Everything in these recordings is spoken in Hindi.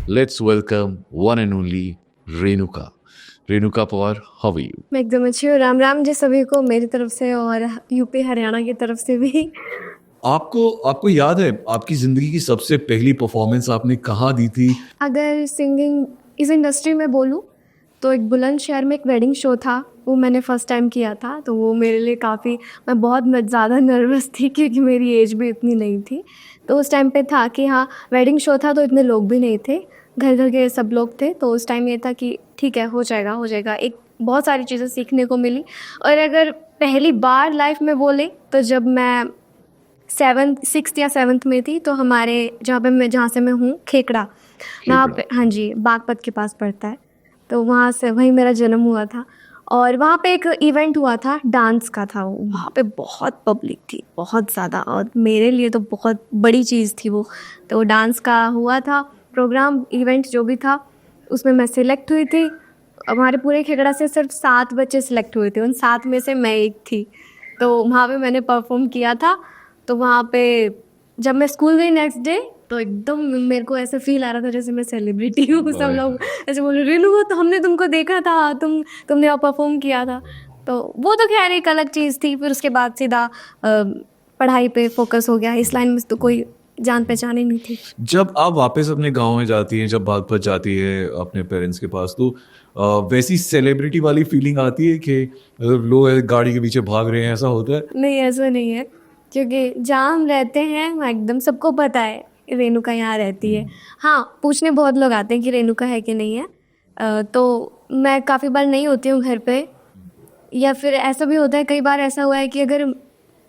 Let's welcome one and only Renuka. Renuka Pawar, how are you? मैं एकदम अच्छी हूँ। राम राम जी सभी को मेरी तरफ से और यूपी हरियाणा की तरफ से भी। आपको आपको याद है आपकी जिंदगी की सबसे पहली परफॉर्मेंस आपने कहाँ दी थी? अगर सिंगिंग इस इंडस्ट्री में बोलूँ तो एक बुलंदशहर में एक वेडिंग शो था, वो मैंने फ़र्स्ट टाइम किया था। तो वो मेरे लिए काफ़ी, मैं बहुत ज़्यादा नर्वस थी क्योंकि मेरी एज भी इतनी नहीं थी। तो उस टाइम पे था कि हाँ, वेडिंग शो था तो इतने लोग भी नहीं थे, घर घर के सब लोग थे। तो उस टाइम ये था कि ठीक है, हो जाएगा हो जाएगा। एक बहुत सारी चीज़ें सीखने को मिली। और अगर पहली बार लाइफ में बोले तो जब मैं 6th या 7th में थी, तो हमारे जहाँ से मैं हूँ, खेकड़ा, वहाँ पे, हाँ जी, बागपत के पास पड़ता है। तो वहाँ से वहीं मेरा जन्म हुआ था। और वहाँ पे एक इवेंट हुआ था, डांस का था वो। वहाँ पे बहुत पब्लिक थी, बहुत ज़्यादा, और मेरे लिए तो बहुत बड़ी चीज़ थी वो। तो डांस का हुआ था प्रोग्राम, इवेंट जो भी था, उसमें मैं सिलेक्ट हुई थी। हमारे पूरे खेकड़ा से सिर्फ 7 बच्चे सिलेक्ट हुए थे, उन 7 में से मैं एक थी। तो वहाँ पे मैंने परफॉर्म किया था। तो वहाँ पे जब मैं स्कूल गई नेक्स्ट डे, तो एकदम मेरे को ऐसा फील आ रहा था जैसे मैं सेलिब्रिटी हूँ। सब लोग ऐसे बोल रहे, रेनू वो तो हमने तुमको देखा था, तुमने वहाँ परफॉर्म किया था। तो वो तो खैर एक अलग चीज़ थी। फिर उसके बाद सीधा पढ़ाई पे फोकस हो गया। इस लाइन में तो कोई जान पहचान ही नहीं थी। जब आप वापस अपने गांव में जाती हैं, जब बागपत जाती है अपने पेरेंट्स के पास, तो वैसी सेलिब्रिटी वाली फीलिंग आती है कि लोग गाड़ी के पीछे भाग रहे हैं, ऐसा होता है? नहीं, ऐसा नहीं है, क्योंकि जहाँ हम रहते हैं वहाँ एकदम सबको पता है रेणुका यहाँ रहती है। हाँ, पूछने बहुत लोग आते हैं कि रेणुका है कि नहीं है। तो मैं काफ़ी बार नहीं होती हूँ घर पे, या फिर ऐसा भी होता है, कई बार ऐसा हुआ है कि अगर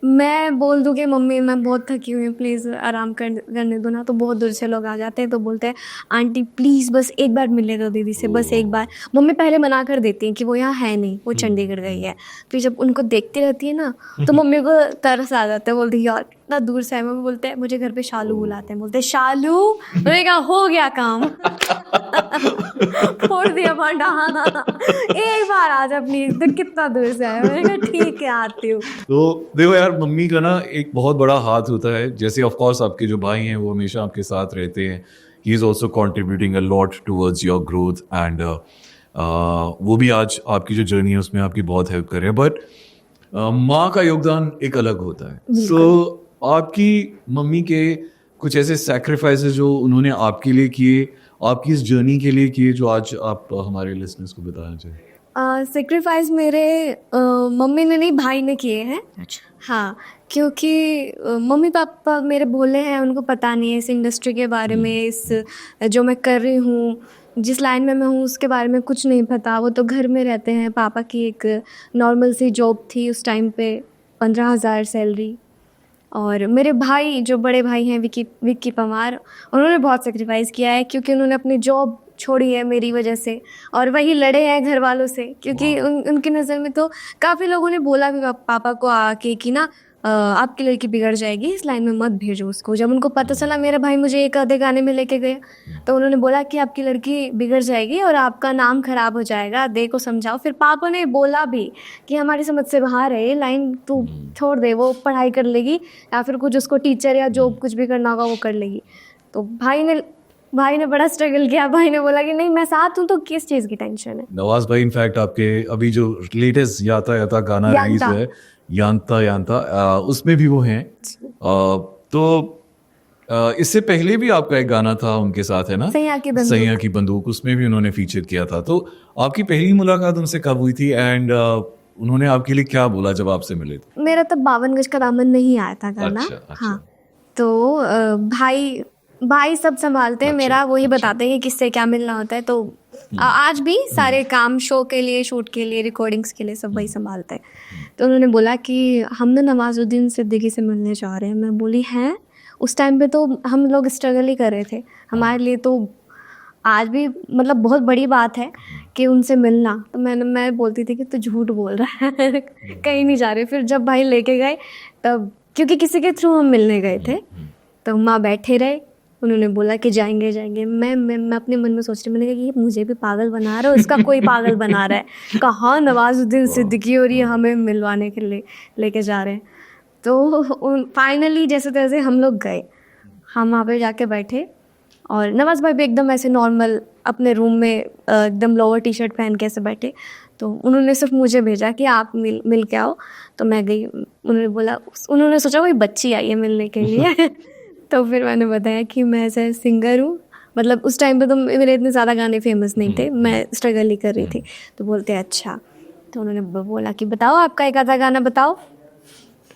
मैं बोल दूँ कि मम्मी मैं बहुत थकी हुई हूँ, प्लीज़ आराम करने दो ना, तो बहुत दूर से लोग आ जाते हैं। तो बोलते हैं, आंटी प्लीज़ बस एक बार मिलने दो दीदी से, बस एक बार। मम्मी पहले मना कर देती हैं कि वो यहाँ है नहीं, वो चंडीगढ़ गई है। फिर जब उनको देखती रहती है ना, तो मम्मी को तरस आ जाता है, बोलती है यार इतना दूर से है। मम्मी बोलते हैं, मुझे घर पे शालू बुलाते हैं, बोलते हैं शालू, मैंने कहा हो गया काम। फोड़ दिया भांडा। एक बार आ जा प्लीज, तो कितना दूर से आया। मैंने कहा ठीक है, आती हूँ। तो देखो यार, मम्मी का ना एक बहुत बड़ा हाथ होता है। जैसे ऑफ कोर्स आपके जो भाई हैं वो हमेशा आपके साथ रहते हैं, he is also contributing a lot towards your growth, and वो भी आज आपकी जो जर्नी है उसमें आपकी बहुत हेल्प कर रहे हैं। बट माँ का योगदान एक अलग होता है। सो आपकी मम्मी के कुछ ऐसे सैक्रिफाइसेस जो उन्होंने आपके लिए किए, आपकी इस जर्नी के लिए किए, जो आज आप हमारे लिसनर्स को बताना चाहिए? सेक्रीफाइस मेरे मम्मी ने नहीं, भाई ने किए हैं। अच्छा। हाँ, क्योंकि मम्मी पापा मेरे भोले हैं, उनको पता नहीं है इस इंडस्ट्री के बारे में, इस जो मैं कर रही हूँ, जिस लाइन में मैं हूँ उसके बारे में कुछ नहीं पता। वो तो घर में रहते हैं। पापा की एक नॉर्मल सी जॉब थी उस टाइम पे, 15,000 सैलरी। और मेरे भाई, जो बड़े भाई हैं, विक्की पवार, उन्होंने बहुत सेक्रीफाइस किया है, क्योंकि उन्होंने अपनी जॉब छोड़ी है मेरी वजह से, और वही लड़े हैं घर वालों से। क्योंकि उनकी नज़र में तो काफ़ी लोगों ने बोला भी पापा को आके कि ना आपकी लड़की बिगड़ जाएगी, इस लाइन में मत भेजो उसको। जब उनको पता चला, मेरे भाई मुझे एक आधे गाने में लेके गए, तो उन्होंने बोला कि आपकी लड़की बिगड़ जाएगी और आपका नाम खराब हो जाएगा, दे को समझाओ। फिर पापा ने बोला भी कि हमारी समझ से बाहर है ये लाइन, तू छोड़ दे, वो पढ़ाई कर लेगी, या फिर कुछ उसको टीचर या जॉब कुछ भी करना होगा वो कर लेगी। तो भाई ने बड़ा स्ट्रगल किया। भाई ने बोला कि नहीं, मैं साथ हूँ, तो किस चीज़ की टेंशन है। नवाज भाई इनफैक्ट आपके अभी जो लेटेस्ट याता याता गाना रिलीज हुआ है, यान्ता यान्ता, उसमें भी वो हैं। तो इससे पहले भी आपका एक गाना था उनके साथ, है ना, सैया की बंदूक, उसमें भी उन्होंने फीचर किया था। तो आपकी पहली मुलाकात उनसे कब हुई थी, एंड उन्होंने आपके लिए क्या बोला जब आपसे मिले थे? मेरा तब 52 गज का दामन नहीं आया था गाना। अच्छा। हाँ, तो भाई सब संभालते हैं मेरा, वही बताते हैं कि किससे क्या मिलना होता है। तो आज भी सारे काम, शो के लिए, शूट के लिए, रिकॉर्डिंग्स के लिए, सब वही संभालते हैं। तो उन्होंने बोला कि हम ना नवाजुद्दीन सिद्दीकी से मिलने जा रहे हैं। मैं बोली हैं? उस टाइम पे तो हम लोग स्ट्रगल ही कर रहे थे। हमारे लिए तो आज भी मतलब बहुत बड़ी बात है कि उनसे मिलना। तो मैं बोलती थी कि तू झूठ बोल रहा है, कहीं नहीं जा रहे। फिर जब भाई लेके गए, तब क्योंकि किसी के थ्रू हम मिलने गए थे, तो माँ बैठे रहे, उन्होंने बोला कि जाएंगे। मैं अपने मन में सोच रही, मैंने कहा कि ये मुझे भी पागल बना रहा है, उसका कोई पागल बना रहा है। कहाँ नवाजुद्दीन सिद्दीकी और ये हमें मिलवाने के लिए लेके जा रहे हैं। तो फाइनली जैसे तैसे हम लोग गए, हम वहाँ पे जाके बैठे, और नवाज़ भाई भी एकदम ऐसे नॉर्मल अपने रूम में एकदम लोअर टी शर्ट पहन के ऐसे बैठे, तो उन्होंने सिर्फ मुझे भेजा कि आप मिल के आओ। तो मैं गई, उन्होंने सोचा कोई बच्ची आई है मिलने के लिए तो फिर मैंने बताया कि मैं ऐसे सिंगर हूँ, मतलब उस टाइम पे तो मेरे इतने ज़्यादा गाने फेमस नहीं थे, मैं स्ट्रगल ही कर रही थी। तो बोलते अच्छा, तो उन्होंने बोला कि बताओ आपका एक आधा गाना बताओ।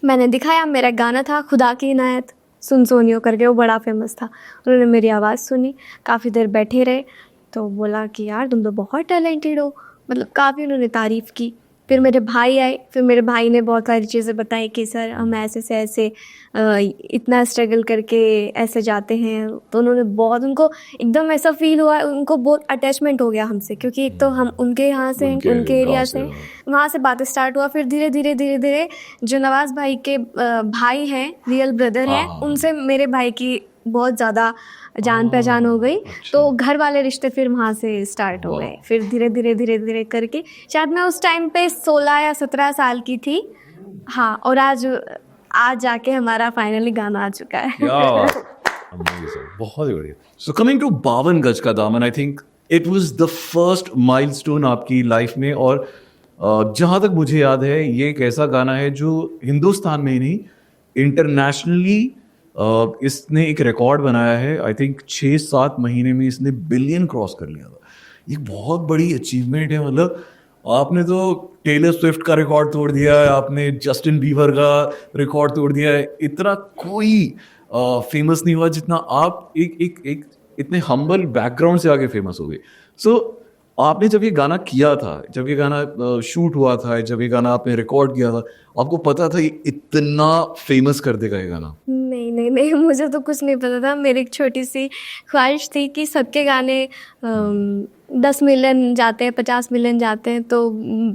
मैंने दिखाया, मेरा गाना था खुदा की इनायत, सुन सोनियो करके, वो बड़ा फेमस था। उन्होंने मेरी आवाज़ सुनी, काफ़ी देर बैठे रहे, तो बोला कि यार तुम तो बहुत टैलेंटेड हो, मतलब काफ़ी उन्होंने तारीफ़ की। फिर मेरे भाई आए, फिर मेरे भाई ने बहुत सारी चीज़ें बताई कि सर हम ऐसे से ऐसे इतना स्ट्रगल करके ऐसे जाते हैं। तो उन्होंने बहुत, उनको एकदम ऐसा फील हुआ, उनको बहुत अटैचमेंट हो गया हमसे, क्योंकि एक तो हम उनके यहाँ से, उनके एरिया से, वहाँ से बातें स्टार्ट हुआ। फिर धीरे धीरे जो नवाज़ भाई के भाई हैं, रियल ब्रदर हैं, उनसे मेरे भाई की बहुत ज़्यादा जान पहचान हो गई। तो घर वाले रिश्ते फिर वहाँ से स्टार्ट हो गए। फिर धीरे धीरे करके, शायद मैं उस टाइम पे 16 या 17 साल की थी, हाँ, और आज जाके हमारा फाइनली गाना आ चुका है। बहुत ही बढ़िया। सो कमिंग टू 52 गज का दामन, I think it was the first milestone आपकी लाइफ में, और जहाँ तक मुझे याद है ये एक ऐसा गाना है जो हिंदुस्तान में ही नहीं, इंटरनेशनली इसने एक रिकॉर्ड बनाया है। आई थिंक 6-7 महीने में इसने बिलियन क्रॉस कर लिया था। ये बहुत बड़ी अचीवमेंट है। मतलब आपने तो टेलर स्विफ्ट का रिकॉर्ड तोड़ दिया है, आपने जस्टिन बीबर का रिकॉर्ड तोड़ दिया है। इतना कोई फेमस नहीं हुआ जितना आप एक इतने हम्बल बैकग्राउंड से आके फेमस हो गए। सो आपने जब ये गाना किया था, जब ये गाना शूट हुआ था, जब ये गाना आपने रिकॉर्ड किया था, आपको पता था ये इतना फेमस कर देगा ये गाना? नहीं, मुझे तो कुछ नहीं पता था। मेरी एक छोटी सी ख्वाहिश थी कि सबके गाने 10 मिलियन जाते हैं, 50 मिलियन जाते हैं, तो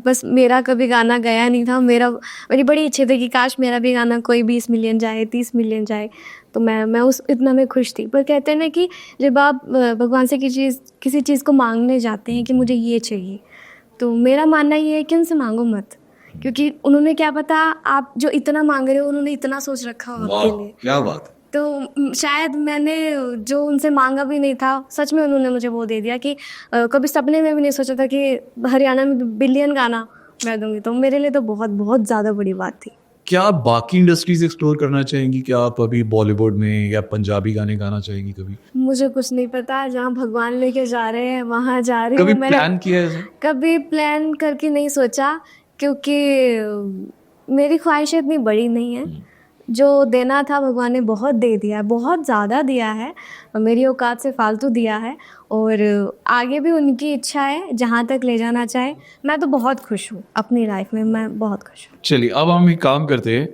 बस मेरा कभी गाना गया नहीं था। मेरी बड़ी इच्छा थी कि काश मेरा भी गाना कोई 20 मिलियन जाए, 30 मिलियन जाए, तो मैं उस इतना में खुश थी। पर कहते हैं ना कि जब आप भगवान से किसी चीज़ को मांगने जाते हैं कि मुझे ये चाहिए, तो मेरा मानना ये है कि उनसे मांगो मत, क्योंकि उन्होंने क्या पता आप जो इतना मांग रहे हो उन्होंने इतना सोच रखा हो आपके लिए। क्या बात है। तो शायद मैंने जो उनसे मांगा भी नहीं था, सच में उन्होंने मुझे वो दे दिया कि कभी सपने में भी नहीं सोचा था कि हरियाणा में बिलियन गाना मैं दूंगी। तो मेरे लिए तो बहुत बहुत ज़्यादा बड़ी बात थी। क्या आप बाकी इंडस्ट्रीज एक्सप्लोर करना चाहेंगी? क्या आप अभी बॉलीवुड में या पंजाबी गाने गाना चाहेंगी कभी? मुझे कुछ नहीं पता, जहाँ भगवान लेके जा रहे हैं वहाँ जा रही हूँ। कभी प्लान किया है? कभी प्लान करके नहीं सोचा, क्योंकि मेरी ख्वाहिशें इतनी बड़ी नहीं है। जो देना था भगवान ने बहुत दे दिया है, बहुत ज़्यादा दिया है, मेरी औकात से फालतू दिया है, और आगे भी उनकी इच्छा है जहाँ तक ले जाना चाहे। मैं तो बहुत खुश हूँ अपनी लाइफ में, मैं बहुत खुश हूँ। चलिए अब हम एक काम करते हैं,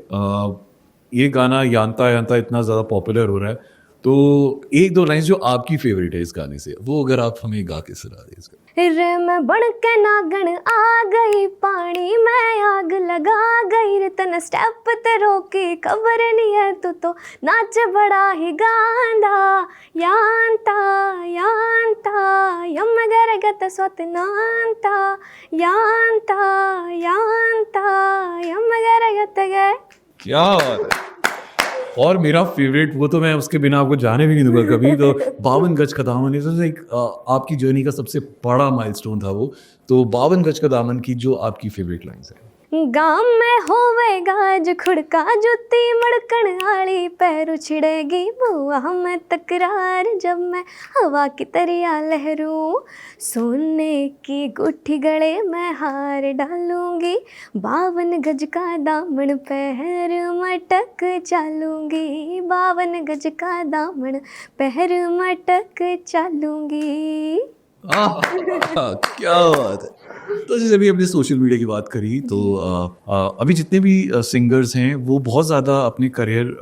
ये गाना यांता यांता इतना ज़्यादा पॉपुलर हो रहा है, तो एक दो लाइन जो आपकी फेवरेट है इस गाने से, वो अगर आप हमें गा के सुना दें इसका। रे मैं बन के नागन आ गई, पानी में आग लगा गई, रे तन स्टेप ते रोकी खबर नहीं है, तू तो नाच बड़ा ही गांदा, यांता यांता यम गरगत स्वत नांता, यांता यांता यम गरगत गए। क्या बात है। और मेरा फेवरेट, वो तो मैं उसके बिना आपको जाने भी नहीं दूंगा कभी, तो 52 गज का दामन एक आपकी जर्नी का सबसे बड़ा माइलस्टोन था वो। तो 52 गज का दामन की जो आपकी फेवरेट लाइंस है? गाम में होवेगा जो खुड़का, जुत्ती मड़कन आली पैर छिड़ेगी, बुआ में तकरार जब मैं हवा की तरिया लहरूं, सोने की गुट्ठी गले में हार डालूंगी, 52 गज का दामन पैर मटक चालूंगी, 52 गज का दामन पैर मटक चालूंगी। क्या बात है। तो जैसे अभी अपने सोशल मीडिया की बात करी, तो अभी जितने भी सिंगर्स हैं वो बहुत ज़्यादा अपने करियर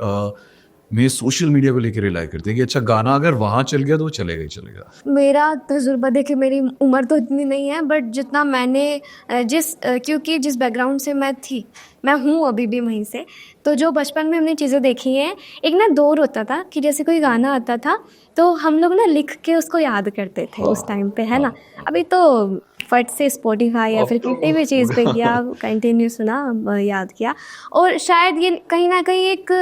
में सोशल मीडिया को लेकर रिलाई करते हैं कि अच्छा गाना अगर वहाँ चल गया तो वो चलेगा ही चलेगा। मेरा तजुर्बा देखिए, मेरी उम्र तो इतनी नहीं है, बट जितना मैंने क्योंकि जिस बैकग्राउंड से मैं हूँ अभी भी वहीं से, तो जो बचपन में हमने चीज़ें देखी हैं, एक ना दौर होता था कि जैसे कोई गाना आता था तो हम लोग ना लिख के उसको याद करते थे उस टाइम पे, है ना। अभी तो फट से स्पॉटिफाई या फिर किसी भी चीज़ पे किया, कंटिन्यू सुना, याद किया। और शायद ये कहीं ना कहीं एक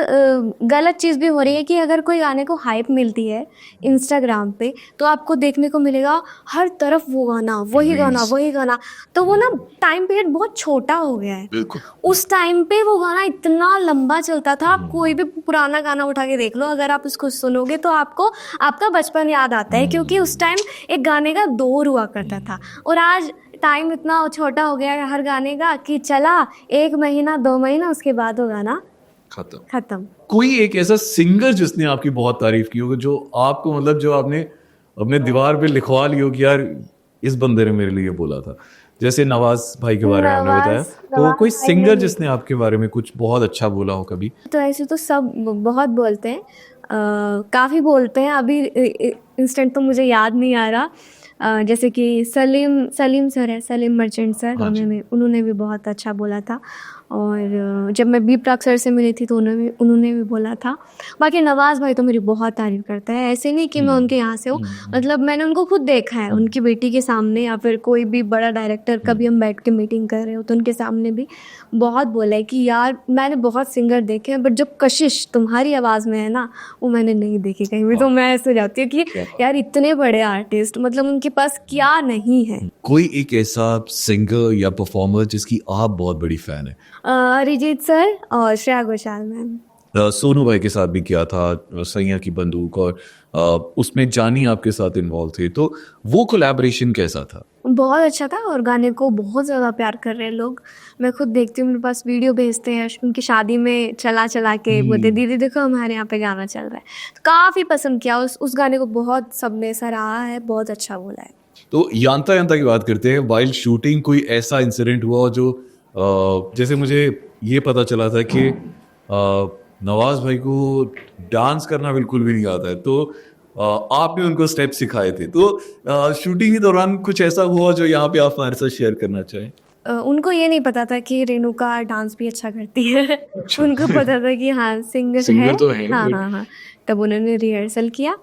गलत चीज़ भी हो रही है कि अगर कोई गाने को हाइप मिलती है इंस्टाग्राम पे तो आपको देखने को मिलेगा हर तरफ वो गाना, वही गाना, वही गाना। तो वो ना टाइम पीरियड बहुत छोटा हो गया है। बिल्कुल। उस टाइम पे वो गाना इतना लंबा चलता था। आप कोई भी पुराना गाना उठा के देख लो, अगर आप उसको सुनोगे तो आपको आपका बचपन याद आता है, क्योंकि उस टाइम एक गाने का दौर हुआ करता था। और आज टाइम इतना छोटा हो गया है हर गाने का कि चला 1 महीना 2 महीना उसके बाद वो गाना खत्म। कोई एक ऐसा सिंगर जिसने आपकी बहुत तारीफ की हो, जो आपको मतलब जो आपने अपने दीवार पे लिखवा लियो कि यार इस बंदे ने मेरे लिए बोला था, जैसे नवाज भाई के बारे में आपने बताया, तो कोई सिंगर जिसने आपके बारे में कुछ बहुत अच्छा बोला हो कभी? तो ऐसे तो सब बहुत बोलते हैं, काफ़ी बोलते हैं। अभी इंस्टेंट तो मुझे याद नहीं आ रहा। जैसे कि सलीम सर है, सलीम मर्चेंट सर, उन्होंने भी बहुत अच्छा बोला था। और जब मैं बी प्राक सर से मिली थी तो उन्होंने भी बोला था। बाकी नवाज़ भाई तो मेरी बहुत तारीफ़ करता है। ऐसे नहीं कि मैं उनके यहाँ से हूँ, मतलब मैंने उनको खुद देखा है उनकी बेटी के सामने, या फिर कोई भी बड़ा डायरेक्टर कभी हम बैठ के मीटिंग कर रहे हो तो उनके सामने भी बहुत बोला है कि यार मैंने बहुत सिंगर देखे हैं बट जो कशिश तुम्हारी आवाज़ में है ना वो मैंने नहीं देखी कहीं भी। तो मैं ऐसे जाती हूँ कि यार इतने बड़े आर्टिस्ट, मतलब उनके पास क्या नहीं है। कोई एक ऐसा सिंगर या परफॉर्मर जिसकी आप बहुत बड़ी फैन है? अरिजीत सर और श्रेया घोषाल मैम। सोनू भाई के साथ भी किया था सैया की बंदूक, और उसमें जानी आपके साथ इन्वॉल्व थे, तो वो कोलैबोरेशन कैसा था? बहुत अच्छा था और गाने को बहुत ज़्यादा प्यार कर रहे हैं लोग। मैं खुद देखती हूँ, मेरे पास वीडियो भेजते हैं उनकी शादी में चला के बोलते दीदी देखो हमारे यहाँ पे गाना चल रहा है। तो काफ़ी पसंद किया उस गाने को, बहुत सबने सराहा है, बहुत अच्छा बोला है। तो यांता यांता की बात करते हैं। वाइल शूटिंग कोई ऐसा इंसिडेंट हुआ जो जैसे मुझे ये पता चला था कि नवाज भाई को डांस करना बिल्कुल भी नहीं आता है, तो आपने उनको स्टेप सिखाए थे, तो शूटिंग के दौरान कुछ ऐसा हुआ जो यहाँ पे आप हमारे साथ शेयर करना चाहें? उनको ये नहीं पता था कि रेणुका डांस भी अच्छा करती है। उनको पता था कि हाँ सिंगर है तो है। हाँ। तब उन्होंने रिहर्सल किया।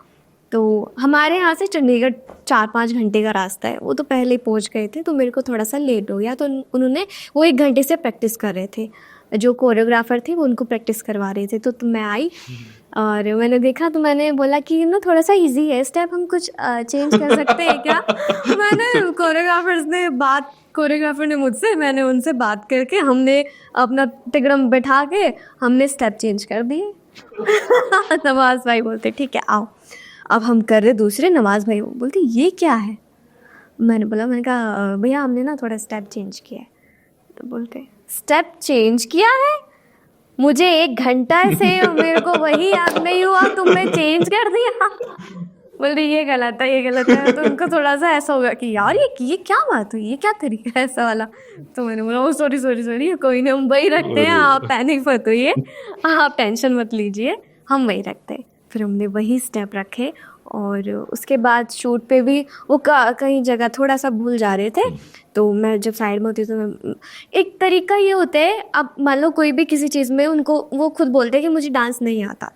तो हमारे यहाँ से चंडीगढ़ 4-5 घंटे का रास्ता है, वो तो पहले ही पहुँच गए थे, तो मेरे को थोड़ा सा लेट हो गया। तो उन्होंने वो 1 घंटे से प्रैक्टिस कर रहे थे, जो कोरियोग्राफर थे वो उनको प्रैक्टिस करवा रहे थे। तो मैं आई और मैंने देखा, तो मैंने बोला कि ना थोड़ा सा इजी है स्टेप, हम कुछ चेंज कर सकते हैं क्या? मैंने कोरियोग्राफर ने मुझसे, मैंने उनसे बात करके हमने अपना टिकड़म बैठा के हमने स्टेप चेंज कर दिए। नवाज भाई बोलते ठीक है आओ, अब हम कर रहे दूसरे। नवाज भाई बोलते ये क्या है? मैंने कहा भैया हमने ना थोड़ा स्टेप चेंज किया है। तो बोलते स्टेप चेंज किया है? मुझे 1 घंटा से मेरे को वही याद नहीं हुआ, तुमने चेंज कर दिया। बोल रही ये गलत है। तो उनको थोड़ा सा ऐसा होगा कि यार ये क्या बात हुई, ये क्या तरीका है ऐसा वाला। तो मैंने बोला ओ सॉरी कोई नहीं, हम वही रखते हैं, आप पैनिक मत होइए, आप टेंशन मत लीजिए, हम वही रखते हैं। फिर हमने वही स्टेप रखे और उसके बाद शूट पे भी वो कहीं जगह थोड़ा सा भूल जा रहे थे। तो मैं जब साइड में होती तो मैं एक तरीका ये होता है, अब मान लो कोई भी किसी चीज़ में उनको वो खुद बोलते हैं कि मुझे डांस नहीं आता,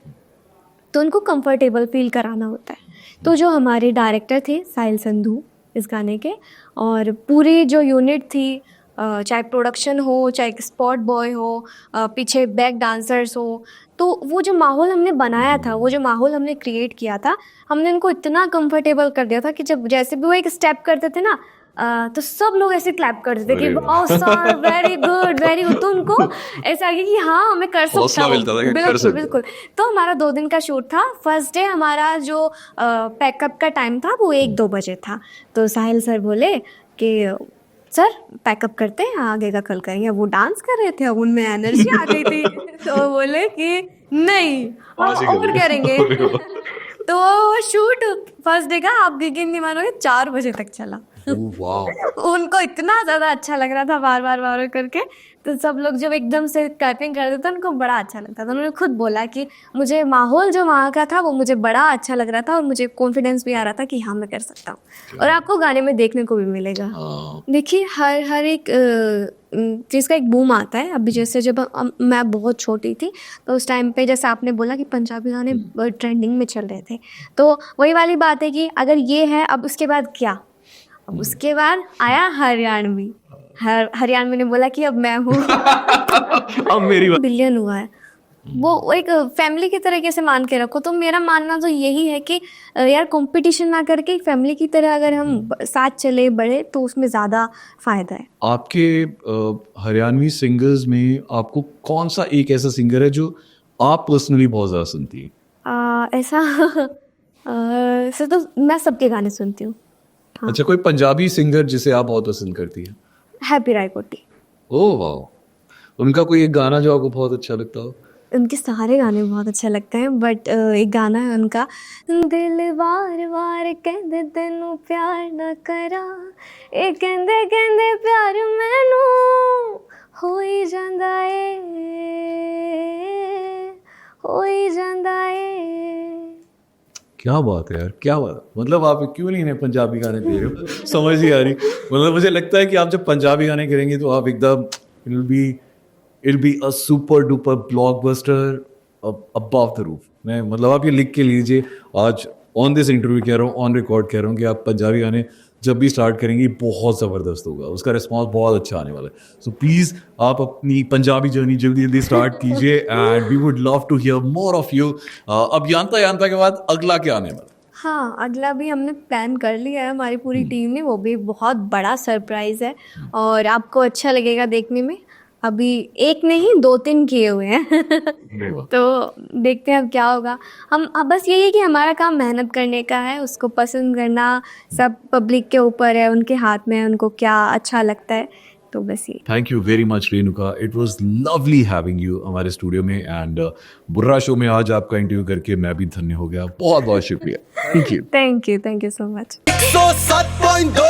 तो उनको कंफर्टेबल फील कराना होता है। तो जो हमारे डायरेक्टर थे साहिल संधू इस गाने के, और पूरी जो यूनिट थी, चाहे प्रोडक्शन हो चाहे स्पॉट बॉय हो, पीछे बैक डांसर्स हो, तो वो जो माहौल हमने बनाया था, वो जो माहौल हमने क्रिएट किया था, हमने उनको इतना कंफर्टेबल कर दिया था कि जब जैसे भी वो एक स्टेप करते थे ना, तो सब लोग ऐसे क्लैप करते थे कि वाओ सर वेरी गुड। तो उनको ऐसा लगे कि हाँ मैं कर सकता हूँ। बिल्कुल। तो हमारा 2 दिन का शूट था। फर्स्ट डे हमारा जो पैकअप का टाइम था वो 1-2 बजे था। तो साहिल सर बोले कि सर पैकअप करते हैं, आगे का कल करेंगे। वो डांस कर रहे थे, अब उनमें एनर्जी आ गई थी। तो बोले कि नहीं और करेंगे। तो शूट फर्स्ट डे का आप यकीन नहीं मानोगे 4 बजे तक चला। उनको इतना ज़्यादा अच्छा लग रहा था बार बार करके। तो सब लोग जब एकदम से क्लैपिंग कर देते उनको बड़ा अच्छा लगता था। उन्होंने खुद बोला कि मुझे माहौल जो वहाँ का था वो मुझे बड़ा अच्छा लग रहा था और मुझे कॉन्फिडेंस भी आ रहा था कि हाँ मैं कर सकता हूँ। और आपको गाने में देखने को भी मिलेगा। देखिए हर एक चीज़ का एक बूम आता है। अभी जैसे जब मैं बहुत छोटी थी तो उस टाइम पे जैसे आपने बोला कि पंजाबी गाने ट्रेंडिंग में चल रहे थे, तो वही वाली बात है कि अगर ये है अब उसके बाद क्या, अब उसके बाद आया हरियाणवी। हरियाणवी ने बोला कि अब मैं हूँ। अब मेरी बात। बिलियन हुआ है, वो एक फैमिली की तरीके से मान के रखो। तो मेरा मानना तो यही है कि यार कंपटीशन ना करके एक फैमिली की तरह अगर हम साथ चले बढ़े तो उसमें ज़्यादा फ़ायदा है। आपके हरियाणवी सिंगर्स में आपको कौन सा एक ऐसा सिंगर है जो आप पर्सनली बहुत ज़्यादा सुनती हैं? ऐसा तो मैं सबके गाने सुनती हूँ। हाँ। अच्छा, कोई पंजाबी सिंगर जिसे आप बहुत पसंद करती हैं? हैप्पी रायकोटी। ओह वाह, उनका कोई एक गाना जो आपको बहुत अच्छा लगता हो? उनके सारे गाने बहुत अच्छे लगते हैं, बट एक गाना है उनका, दिल वार वार कहंदे तेनू प्यार ना करा, ए कहंदे कहंदे प्यार मैनू हो ही जांदा ए, हो ही जांदा ए। क्या बात है यार, क्या बात। मतलब आप क्यों नहीं इन्हें पंजाबी गाने दे रहे हो? समझ नहीं आ रही। मतलब मुझे लगता है कि आप जब पंजाबी गाने करेंगे तो आप एकदम it'll be a super duper blockbuster above the roof। मैं मतलब आप ये लिख के लीजिए, आज ऑन दिस इंटरव्यू कह रहा हूँ, ऑन रिकॉर्ड कह रहा हूँ कि आप पंजाबी गाने जब भी स्टार्ट करेंगे बहुत ज़बरदस्त होगा, उसका रिस्पॉन्स बहुत अच्छा आने वाला है। सो प्लीज़ आप अपनी पंजाबी जर्नी जल्दी जल्दी स्टार्ट कीजिए and we would love to hear more of you. अब यांता यांता के बाद अगला क्या आने वाला? हाँ, अगला भी हमने प्लान कर लिया है हमारी पूरी टीम ने, वो भी बहुत बड़ा सरप्राइज़ है और आपको अच्छा लगेगा देखने में। अभी एक नहीं 2-3 किए हुए हैं। तो देखते हैं अब क्या होगा। हम अब बस यही है कि हमारा काम मेहनत करने का है, उसको पसंद करना सब पब्लिक के ऊपर है, उनके हाथ में है, उनको क्या अच्छा लगता है। तो बस ये। Thank you very much Renuka, it was lovely having you हमारे स्टूडियो में एंड बुर्रा शो में आज आपका इंटरव्यू करके मैं भी धन्य हो गया। बहुत बहुत शुक्रिया। Thank you so much. 107.2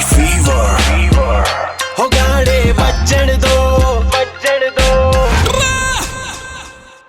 fever हो गाने बजण दो।